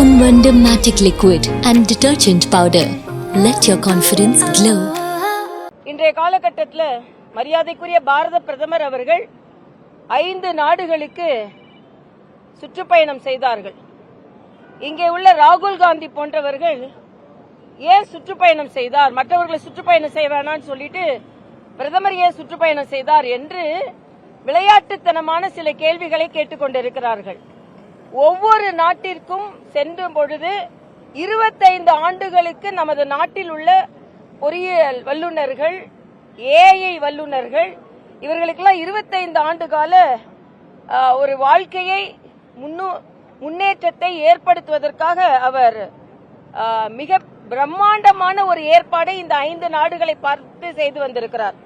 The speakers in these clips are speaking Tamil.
Ponvanda Matic Liquid and Detergent Powder. Let your confidence glow. இன்றைய காலகட்டத்தில் மரியாதைக்குரிய பாரத பிரதமர் அவர்கள் 5 நாடுகளுக்கு சுற்றுப்பயணம் செய்தார்கள். இங்கே உள்ள ராகுல் காந்தி போன்றவர்கள் ஏன் சுற்றுப்பயணம் செய்தார், மற்றவர்களை சுற்றுப்பயணம் செய்ய வேணாம்னு சொல்லிட்டு பிரதமர் ஏன் சுற்றுப்பயணம் செய்தார் என்று விளையாட்டுத்தனமான சில கேள்விகளை கேட்டுக்கொண்டிருக்கிறார்கள். ஒவ்வொரு நாட்டிற்கும் சென்ற பொழுது 25 ஆண்டுகளுக்கு நமது நாட்டில் உள்ள பொறியியல் வல்லுநர்கள், ஏஐ வல்லுநர்கள், இவர்களுக்கெல்லாம் 25 ஆண்டு கால ஒரு வாழ்க்கையை முன்னேற்றத்தை ஏற்படுத்துவதற்காக அவர் மிக பிரம்மாண்டமான ஒரு ஏற்பாடை இந்த 5 நாடுகளை பார்த்து செய்து வந்திருக்கிறார்.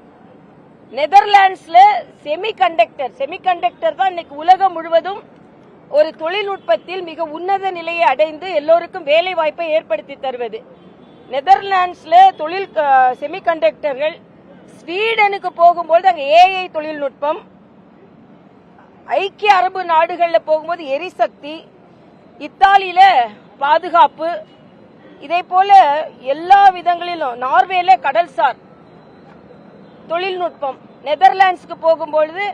நெதர்லாண்ட்ஸ்ல செமிகண்டக்டர் தான் இன்னைக்கு உலகம் முழுவதும் ஒரு தொழில்நுட்பத்தில் மிக உன்னத நிலையை அடைந்து எல்லோருக்கும் வேலை வாய்ப்பை ஏற்படுத்தி தருவது. நெதர்லாண்ட்ஸ்ல செமிகண்டக்டர்கள், ஸ்வீடனுக்கு போகும்போது அங்க ஏஐ தொழில்நுட்பம், ஐக்கிய அரபு நாடுகள்ல போகும்போது எரிசக்தி, இத்தாலியில பாதுகாப்பு, இதே போல எல்லா விதங்களிலும் நார்வேல கடல்சார் தொழில்நுட்பம், நெதர்லாண்ட்ஸ்க்கு போகும்பொழுது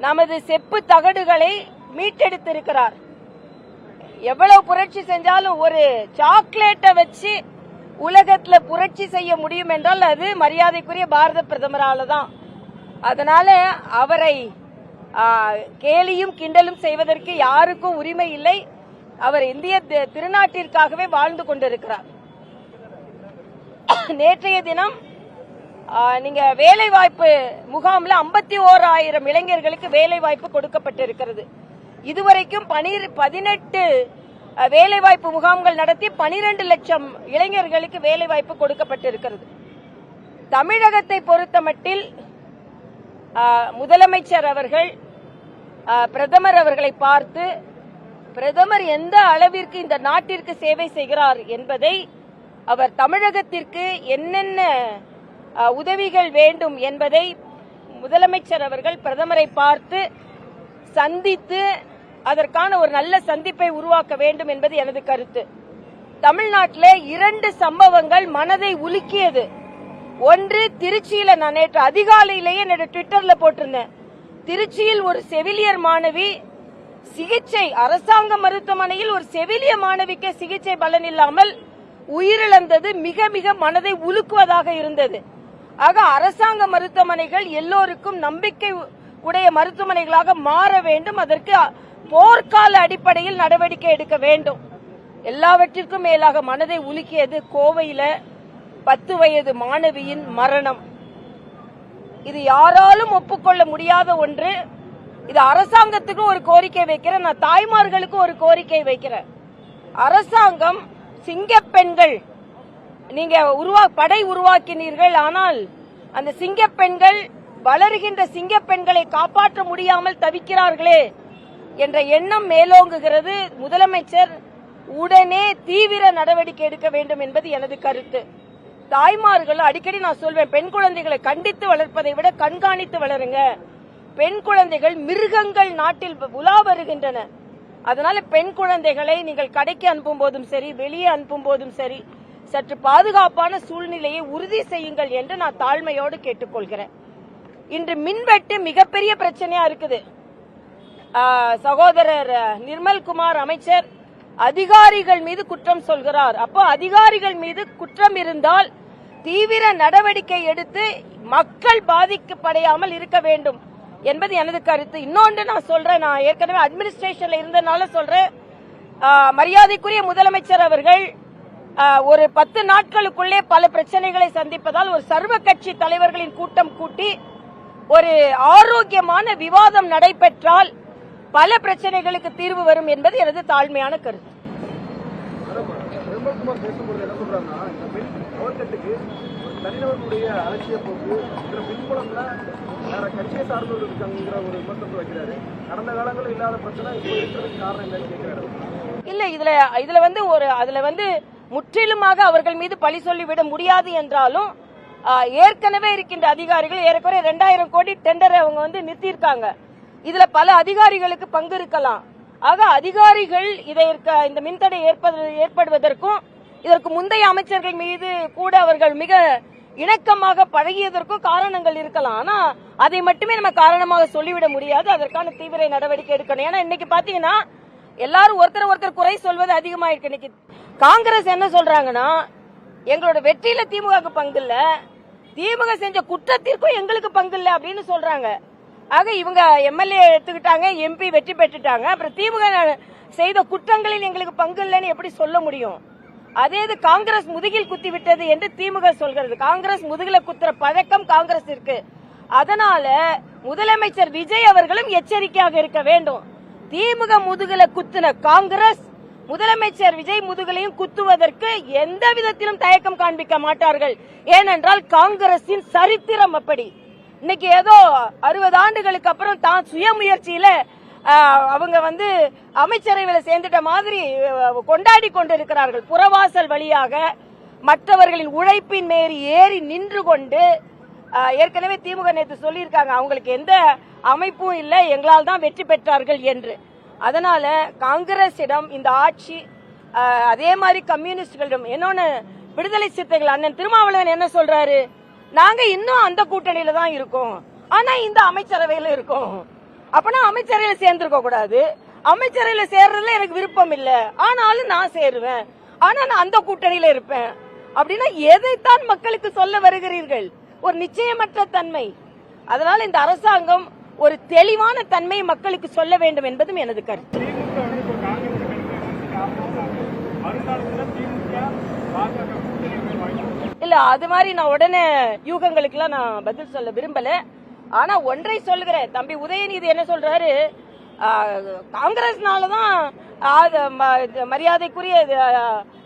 நமது செப்பு தகடுகளை மீட்டெடுத்திருக்கிறார். எவ்வளவு புரட்சி செஞ்சாலும் ஒரு சாக்லேட்டை வச்சு உலகத்துல புரட்சி செய்ய முடியும் என்றால் அது மரியாதைக்குரிய பாரத பிரதமரால தான். அதனால அவரை கேலியும் கிண்டலும் செய்வதற்கு யாருக்கும் உரிமை இல்லை. அவர் இந்திய திருநாட்டிற்காகவே வாழ்ந்து கொண்டிருக்கிறார். நேற்றைய தினம் நீங்க வேலை வாய்ப்பு முகாம்ல 51,000 இளைஞர்களுக்கு வேலை வாய்ப்பு கொடுக்கப்பட்டிருக்கிறது. இதுவரைக்கும் 18 வேலை வாய்ப்பு முகாம்கள் நடத்தி 12 லட்சம் இளைஞர்களுக்கு வேலை வாய்ப்பு கொடுக்கப்பட்டிருக்கிறது. தமிழகத்தை பொறுத்தமட்டில் முதலமைச்சர் அவர்கள் பிரதமர் அவர்களை பார்த்து பிரதமர் எந்த அளவிற்கு இந்த நாட்டிற்கு சேவை செய்கிறார் என்பதை, அவர் தமிழகத்திற்கு என்னென்ன உதவிகள் வேண்டும் என்பதை முதலமைச்சர் அவர்கள் பிரதமரை பார்த்து சந்தித்து அதற்கான ஒரு நல்ல சந்திப்பை உருவாக்க வேண்டும் என்பது எனது கருத்து. தமிழ்நாட்டில் 2 சம்பவங்கள் மனதை உலுக்கியது. ஒன்று, திருச்சியில நான் நேற்று அதிகாலையிலேயே ட்விட்டர்ல போட்டிருந்தேன். திருச்சியில் ஒரு செவிலியர் மாணவி சிகிச்சை, அரசாங்க மருத்துவமனையில் ஒரு செவிலியர் மாணவிக்கு சிகிச்சை பலன் இல்லாமல் உயிரிழந்தது மிக மிக மனதை உலுக்குவதாக இருந்தது. ஆக அரசாங்க மருத்துவமனைகள் எல்லோருக்கும் நம்பிக்கை உடைய மருத்துவமனைகளாக மாற வேண்டும். அதற்கு போர்க்கால அடிப்படையில் நடவடிக்கை எடுக்க வேண்டும். எல்லாவற்றிற்கும் மேலாக மனதை உலுக்கியது கோவையில 10 வயது மாணவியின் மரணம். இது யாராலும் ஒப்புக்கொள்ள முடியாத ஒன்று. இது அரசாங்கத்துக்கு ஒரு கோரிக்கை வைக்கிறேன், நான் தாய்மார்களுக்கு ஒரு கோரிக்கை வைக்கிறேன். அரசாங்கம் சிங்கப்பெண்கள், நீங்க படை உருவாக்கினீர்கள், ஆனால் அந்த சிங்கப்பெண்கள் வளருகின்ற சிங்கப்பெண்களை காப்பாற்ற முடியாமல் தவிக்கிறார்களே என்ற எண்ணம் மேலோங்குகிறது. முதலமைச்சர் உடனே தீவிர நடவடிக்கை எடுக்க வேண்டும் என்பது எனது கருத்து. தாய்மார்கள், அடிக்கடி நான் சொல்வேன், பெண் குழந்தைகளை கண்டித்து வளர்ப்பதை விட கண்காணித்து வளருங்க. பெண் குழந்தைகள் மிருகங்கள் நாட்டில் உலா வருகின்றன. அதனால பெண் குழந்தைகளை நீங்கள் கடைக்கு அனுப்பும் போதும் சரி, வெளியே அனுப்பும் போதும் சரி, சற்று பாதுகாப்பான சூழ்நிலையை உறுதி செய்யுங்கள் என்று நான் தாழ்மையோடு கேட்டுக்கொள்கிறேன். இன்று மின்வெட்டு மிகப்பெரிய பிரச்சனையா இருக்குது. சகோதரர் நிர்மல்குமார் அமைச்சர் அதிகாரிகள் மீது குற்றம் சொல்கிறார். அப்போ அதிகாரிகள் மீது குற்றம் இருந்தால் தீவிர நடவடிக்கை எடுத்து மக்கள் பாதிக்கப்படையாமல் இருக்க வேண்டும் என்பது எனது கருத்து. இன்னொன்று நான் சொல்றேன், நான் ஏற்கனவே அட்மினிஸ்ட்ரேஷன்ல இருந்தனால சொல்றேன், மரியாதைக்குரிய முதலமைச்சர் அவர்கள் ஒரு 10 நாட்களுக்குள்ளே பல பிரச்சனைகளை சந்திப்பதால் ஒரு சர்வ கட்சி தலைவர்களின் கூட்டம் கூட்டி ஒரு ஆரோக்கியமான விவாதம் நடைபெற்றால் பல பிரச்சனைகளுக்கு தீர்வு வரும் என்பது எனது தாழ்மையான கருத்து. இல்ல, இதுல வந்து முற்றிலுமாக அவர்கள் மீது பழி சொல்லிவிட முடியாது என்றாலும் ஏற்கனவே இருக்கின்ற அதிகாரிகள் ஏறக்குறைய 2000 கோடி டெண்டரை அவங்க நிறுத்தியிருக்காங்க. இதுல பல அதிகாரிகளுக்கு பங்கு இருக்கலாம். ஆக அதிகாரிகள் இந்த மின்தடை ஏற்படுவதற்கும் இதற்கு முந்தைய அமைச்சர்கள் மீது கூட அவர்கள் மிக இணக்கமாக பழகியதற்கும் காரணங்கள் இருக்கலாம். ஆனா அதை மட்டுமே நம்ம காரணமாக சொல்லிவிட முடியாது. அதற்கான தீவிர நடவடிக்கை எடுக்கணும். ஏன்னா இன்னைக்கு பாத்தீங்கன்னா எல்லாரும் ஒருத்தர் குறை சொல்வது அதிகமாயிருக்கு. இன்னைக்கு காங்கிரஸ் என்ன சொல்றாங்கன்னா, எங்களோட வெற்றியில திமுக பங்கு இல்ல, திமுக செஞ்ச குற்றத்திற்கும் எங்களுக்கு பங்கு இல்ல அப்படின்னு சொல்றாங்க. ஆக இவங்க எம்எல்ஏ எடுத்துக்கிட்டாங்க, எம்பி வெற்றி பெற்றுட்டாங்க, அப்புறம் திமுக செய்த குற்றங்களில் எங்களுக்கு பங்கு இல்லைன்னு எப்படி சொல்ல முடியும்? அதே இது காங்கிரஸ் முதுகில் குத்தி விட்டது என்று திமுக சொல்கிறது. காங்கிரஸ் முதுகில குத்துற பழக்கம் காங்கிரஸ் இருக்கு. அதனால முதலமைச்சர் விஜய் அவர்களும் எச்சரிக்கையாக இருக்க வேண்டும். திமுக முதுகில குத்துன காங்கிரஸ் முதலமைச்சர் விஜய் முதுகலையும் குத்துவதற்கு எந்த விதத்திலும் தயக்கம் காண்பிக்க மாட்டார்கள். ஏனென்றால் காங்கிரசின் சரித்திரம் அப்படி. இன்னைக்கு ஏதோ 60 ஆண்டுகளுக்கு அப்புறம் தான் சுயமுயற்சியில அவங்க அமைச்சரவையில் சேர்ந்துட்ட மாதிரி கொண்டாடி கொண்டிருக்கிறார்கள். புறவாசல் வழியாக மற்றவர்களின் உழைப்பின் மேறி ஏறி நின்று கொண்டு ஏற்கனவே திமுக நேற்று சொல்லியிருக்காங்க, அவங்களுக்கு எந்த அமைப்பும் இல்லை, எங்களால் தான் வெற்றி பெற்றார்கள் என்று. அதனால காங்கிரசிடம் இந்த ஆட்சி, அதே மாதிரி கம்யூனிஸ்டுகளிடம், இன்னொன்னு விடுதலை சிறுத்தைகள் அண்ணன் திருமாவளவன் என்ன சொல்றாரு, நாங்க இன்னும் அந்த கூட்டணியில தான் இருக்கோம், ஆனா இந்த அமைச்சரவையில இருக்கோம். அப்பனா அமைச்சரவையில சேர்ந்திருக்க கூடாது. அமைச்சரவையில சேர்றதுல எனக்கு விருப்பம் இல்ல, ஆனாலும் நான் சேருவேன், ஆனா நான் அந்த கூட்டணியில இருப்பேன் அப்படின்னா எதைத்தான் மக்களுக்கு சொல்ல வருகிறீர்கள்? ஒரு நிச்சயமற்ற தன்மை. அதனால இந்த அரசாங்கம் ஒரு தெளிவான தன்மை மக்களுக்கு சொல்ல வேண்டும் என்பதும் எனது கருத்து. இல்ல, அது மாதிரி நான் உடனே யூகங்களுக்கு எல்லாம் நான் பதில் சொல்ல விரும்பல. ஆனா ஒன்றை சொல்கிறேன், தம்பி உதயநிதி என்ன சொல்றாரு, காங்கிரஸ்னாலதான் மரியாதைக்குரிய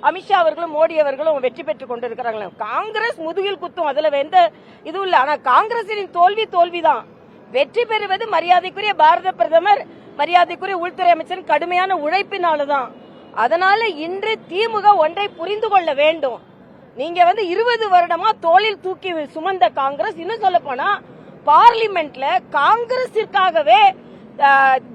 அமித்ஷா அவர்களும் மோடி அவர்களும் வெற்றி பெற்றுக் கொண்டிருக்கிறாங்க. காங்கிரஸ் முதுகில் குத்தும், அதுல எந்த இதுவும் இல்ல. ஆனா காங்கிரசின் தோல்விதான். வெற்றி பெறுவது மரியாதைக்குரிய பாரத பிரதமர், மரியாதைக்குரிய உள்துறை அமைச்சரின் கடுமையான உழைப்பினால்தான். அதனால இன்று திமுக ஒன்றை புரிந்து கொள்ள வேண்டும். நீங்க 20 வருடமா தோளில் தூக்கி சுமந்த காங்கிரஸ், இன்னும் சொல்ல போனா பார்லிமெண்ட்ல காங்கிரசிற்காகவே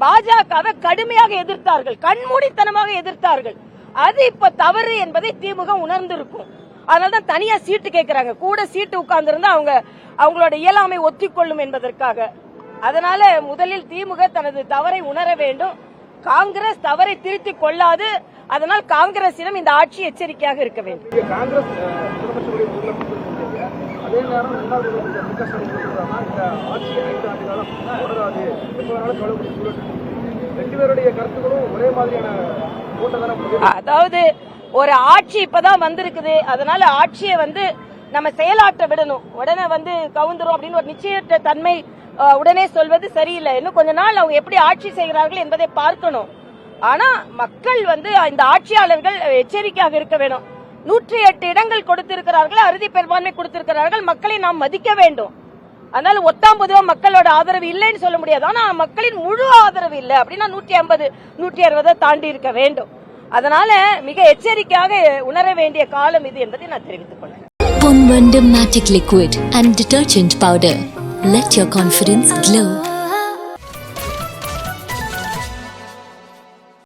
பாஜகவை கடுமையாக எதிர்த்தார்கள், கண்மூடித்தனமாக எதிர்த்தார்கள். அது இப்ப தவறு என்பதை திமுக உணர்ந்திருக்கும். அதனாலதான் தனியா சீட்டு கேட்கிறாங்க. கூட சீட்டு உட்கார்ந்து இருந்தா அவங்களோட இயலாமை ஒத்திக்கொள்ளும் என்பதற்காக. அதனால முதலில் திமுக தனது தவறை உணர வேண்டும். காங்கிரஸ் தவறை திருத்திக் கொள்ளாது. அதனால் காங்கிரசிடம் இந்த ஆட்சி எச்சரிக்கையாக இருக்க வேண்டும். அதே நேரம் அதாவது ஒரு ஆட்சி இப்பதான் வந்திருக்குது, அதனால ஆட்சியை நம்ம செயலாற்ற விடணும். உடனே கவுந்துரும் அப்படின்னு ஒரு நிச்சயத்த தன்மை உடனே சொல்வது சரியில்லை. இன்னும் கொஞ்ச நாள் அவங்க எப்படி ஆட்சி செய்கிறார்கள் என்பதை பார்க்கணும். ஆனா மக்கள் இந்த ஆட்சியாளர்கள் எச்சரிக்கையாக இருக்க வேணும். 108 இடங்கள் கொடுத்திருக்கிறார்கள், அறுதி பெரும்பான்மை கொடுத்திருக்கிறார்கள். மக்களை நாம் மதிக்க வேண்டும். அதனால ஒத்தாம் பொதுவா மக்களோட ஆதரவு இல்லைன்னு சொல்ல முடியாது. ஆனா மக்களின் முழு ஆதரவு இல்லை அப்படின்னா 150, 160 தாண்டி இருக்க வேண்டும். அதனால மிக எச்சரிக்கையாக உணர வேண்டிய காலம் இது என்பதை நான் தெரிவித்துக் கொள்கிறேன். Ponvandam Matic Liquid and Detergent Powder. Let your confidence glow.